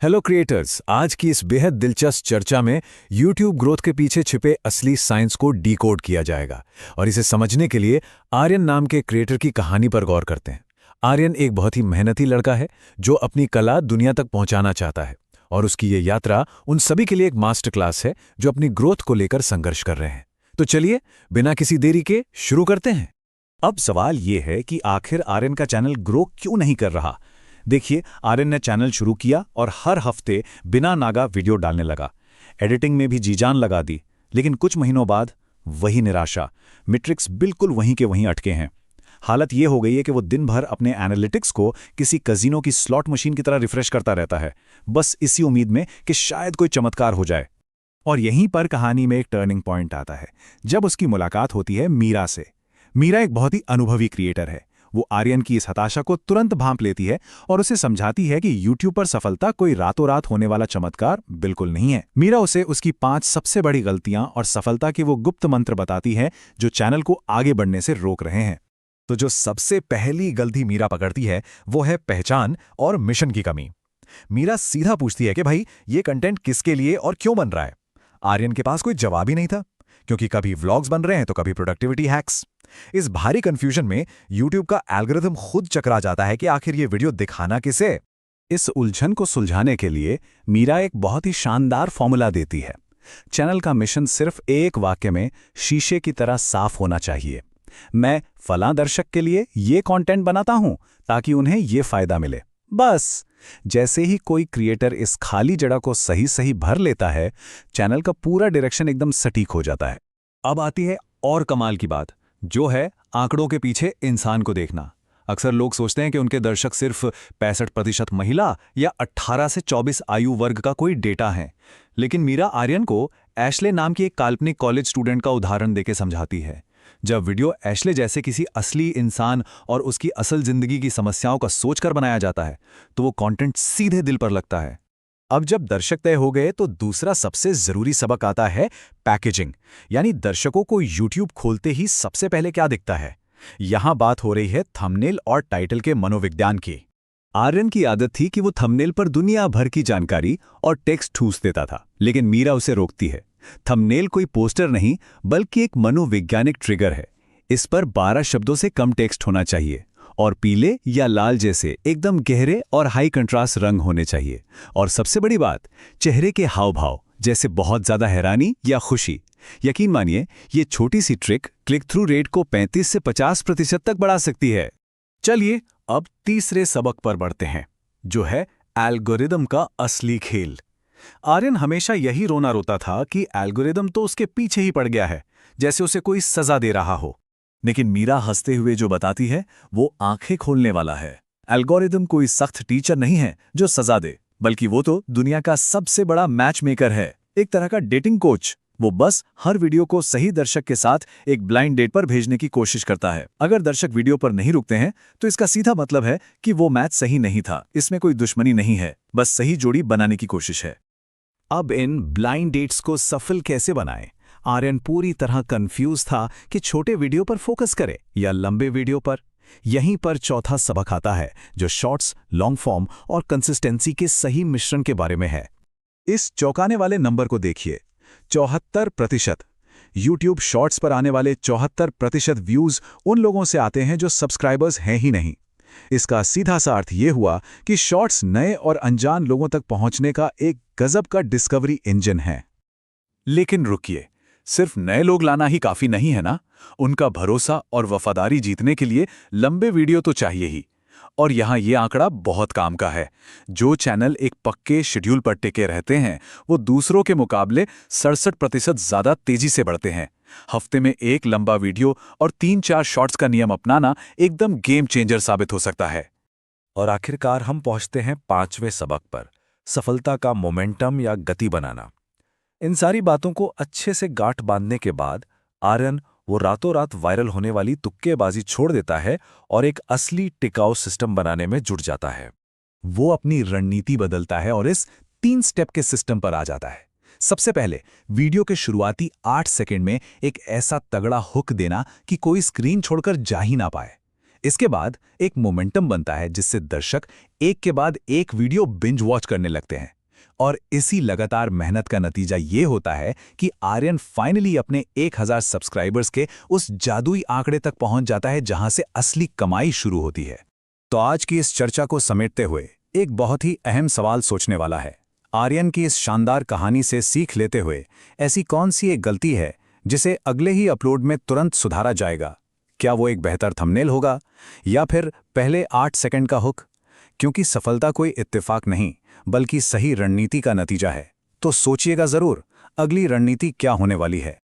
Hello creators, आज की इस बेहद दिलचस्प चर्चा में YouTube ग्रोथ के पीछे छिपे असली साइंस को डीकोड किया जाएगा और इसे समझने के लिए आर्यन नाम के क्रिएटर की कहानी पर गौर करते हैं। आर्यन एक बहुत ही मेहनती लड़का है जो अपनी कला दुनिया तक पहुंचाना चाहता है और उसकी ये यात्रा उन सभी के लिए एक मास्टर क्लास है जो अपनी ग्रोथ को लेकर संघर्ष कर रहे हैं। तो चलिए बिना किसी देरी के शुरू करते हैं। अब सवाल ये है कि आखिर आर्यन का चैनल ग्रो क्यों नहीं कर रहा। देखिए, आर्यन ने चैनल शुरू किया और हर हफ्ते बिना नागा वीडियो डालने लगा। एडिटिंग में भी जी जान लगा दी, लेकिन कुछ महीनों बाद वही निराशा। मैट्रिक्स बिल्कुल वहीं के वहीं अटके हैं। हालत ये हो गई है कि वो दिन भर अपने एनालिटिक्स को किसी कजिनो की स्लॉट मशीन की तरह रिफ्रेश करता रहता है, बस इसी उम्मीद में कि शायद कोई चमत्कार हो जाए। और यहीं पर कहानी में एक टर्निंग पॉइंट आता है, जब उसकी मुलाकात होती है मीरा से। मीरा एक बहुत ही अनुभवी क्रिएटर है। वो आर्यन की इस हताशा को तुरंत भांप लेती है और उसे समझाती है कि यूट्यूब पर सफलता कोई रातों रात होने वाला चमत्कार बिल्कुल नहीं है। मीरा उसे उसकी 5 सबसे बड़ी गलतियां और सफलता के वो गुप्त मंत्र बताती है जो चैनल को आगे बढ़ने से रोक रहे हैं। तो जो सबसे पहली गलती मीरा पकड़ती है वो है पहचान और मिशन की कमी। मीरा सीधा पूछती है कि भाई, ये कंटेंट किसके लिए और क्यों बन रहा है। आर्यन के पास कोई जवाब ही नहीं था, क्योंकि कभी व्लॉग्स बन रहे हैं तो कभी प्रोडक्टिविटी हैक्स। इस भारी कंफ्यूजन में YouTube का एल्गोरिथम खुद चकरा जाता है कि आखिर ये वीडियो दिखाना किसे। इस उलझन को सुलझाने के लिए मीरा एक बहुत ही शानदार फॉर्मूला देती है। चैनल का मिशन सिर्फ एक वाक्य में शीशे की तरह साफ होना चाहिए। मैं फलां दर्शक के लिए ये कंटेंट बनाता हूं ताकि उन्हें ये फायदा मिले। बस जैसे ही कोई क्रिएटर इस खाली जगह को सही सही भर लेता है, चैनल का पूरा डायरेक्शन एकदम सटीक हो जाता है। अब आती है और कमाल की बात, जो है आंकड़ों के पीछे इंसान को देखना। अक्सर लोग सोचते हैं कि उनके दर्शक सिर्फ 65% महिला या 18 से 24 आयु वर्ग का कोई डेटा है, लेकिन मीरा आर्यन को एशले नाम की एक काल्पनिक कॉलेज स्टूडेंट का उदाहरण देके समझाती है। जब वीडियो एशले जैसे किसी असली इंसान और उसकी असल जिंदगी की समस्याओं का सोचकर बनाया जाता है, तो वो कंटेंट सीधे दिल पर लगता है। अब जब दर्शक तय हो गए तो दूसरा सबसे जरूरी सबक आता है पैकेजिंग, यानी दर्शकों को YouTube खोलते ही सबसे पहले क्या दिखता है। यहां बात हो रही है थंबनेल और टाइटल के मनोविज्ञान की। आर्यन की आदत थी कि वो थंबनेल पर दुनिया भर की जानकारी और टेक्स्ट ठूस देता था, लेकिन मीरा उसे रोकती है। थंबनेल कोई पोस्टर नहीं, बल्कि एक मनोवैज्ञानिक ट्रिगर है। इस पर 12 शब्दों से कम टेक्स्ट होना चाहिए और पीले या लाल जैसे एकदम गहरे और हाई कंट्रास्ट रंग होने चाहिए। और सबसे बड़ी बात, चेहरे के हाव भाव, जैसे बहुत ज्यादा हैरानी या खुशी। यकीन मानिए, ये छोटी सी ट्रिक क्लिक थ्रू रेट को 35 से 50% तक बढ़ा सकती है। चलिए अब तीसरे सबक पर बढ़ते हैं, जो है एल्गोरिदम का असली खेल। आर्यन हमेशा यही रोना रोता था कि एल्गोरिदम तो उसके पीछे ही पड़ गया है, जैसे उसे कोई सजा दे रहा हो। लेकिन मीरा हंसते हुए जो बताती है वो आंखें खोलने वाला है। एल्गोरिदम कोई सख्त टीचर नहीं है जो सजा दे, बल्कि वो तो दुनिया का सबसे बड़ा मैच मेकर है, एक तरह का डेटिंग कोच। वो बस हर वीडियो को सही दर्शक के साथ एक ब्लाइंड डेट पर भेजने की कोशिश करता है। अगर दर्शक वीडियो पर नहीं रुकते हैं तो इसका सीधा मतलब है कि वो मैच सही नहीं था। इसमें कोई दुश्मनी नहीं है, बस सही जोड़ी बनाने की कोशिश है। अब इन ब्लाइंड डेट्स को सफल कैसे बनाएं? आर्यन पूरी तरह कंफ्यूज था कि छोटे वीडियो पर फोकस करे या लंबे वीडियो पर। यहीं पर चौथा सबक आता है, जो शॉर्ट्स, लॉन्ग फॉर्म और कंसिस्टेंसी के सही मिश्रण के बारे में है। इस चौंकाने वाले नंबर को देखिए, 74%। यूट्यूब शॉर्ट्स पर आने वाले 74% व्यूज उन लोगों से आते हैं जो सब्सक्राइबर्स हैं ही नहीं। इसका सीधा सा अर्थ यह हुआ कि शॉर्ट्स नए और अनजान लोगों तक पहुंचने का एक गजब का डिस्कवरी इंजन है। लेकिन रुकिए, सिर्फ नए लोग लाना ही काफी नहीं है ना। उनका भरोसा और वफादारी जीतने के लिए लंबे वीडियो तो चाहिए ही। और यहाँ ये आंकड़ा बहुत काम का है। जो चैनल एक पक्के शेड्यूल पर टिके रहते हैं, वो दूसरों के मुकाबले 67% ज्यादा तेजी से बढ़ते हैं। हफ्ते में एक लंबा वीडियो और 3-4 शॉर्ट्स का नियम अपनाना एकदम गेम चेंजर साबित हो सकता है। और आखिरकार हम पहुंचते हैं 5वें सबक पर, सफलता का मोमेंटम या गति बनाना। इन सारी बातों को अच्छे से गांठ बांधने के बाद आर्यन वो रातों रात वायरल होने वाली तुक्केबाजी छोड़ देता है और एक असली टिकाऊ सिस्टम बनाने में जुट जाता है। वो अपनी रणनीति बदलता है और इस 3 स्टेप के सिस्टम पर आ जाता है। सबसे पहले, वीडियो के शुरुआती 8 सेकंड में एक ऐसा तगड़ा हुक देना कि कोई स्क्रीन छोड़कर जा ही ना पाए। इसके बाद एक मोमेंटम बनता है जिससे दर्शक एक के बाद एक वीडियो बिंज वॉच करने लगते हैं। और इसी लगातार मेहनत का नतीजा ये होता है कि आर्यन फाइनली अपने 1000 सब्सक्राइबर्स के उस जादुई आंकड़े तक पहुंच जाता है जहां से असली कमाई शुरू होती है। तो आज की इस चर्चा को समेटते हुए एक बहुत ही अहम सवाल सोचने वाला है। आर्यन की इस शानदार कहानी से सीख लेते हुए ऐसी कौन सी एक गलती है जिसे अगले ही अपलोड में तुरंत सुधारा जाएगा? क्या वो एक बेहतर थंबनेल होगा या फिर पहले 8 सेकंड का हुक? क्योंकि सफलता कोई इत्तेफाक नहीं बल्कि सही रणनीति का नतीजा है। तो सोचिएगा जरूर, अगली रणनीति क्या होने वाली है।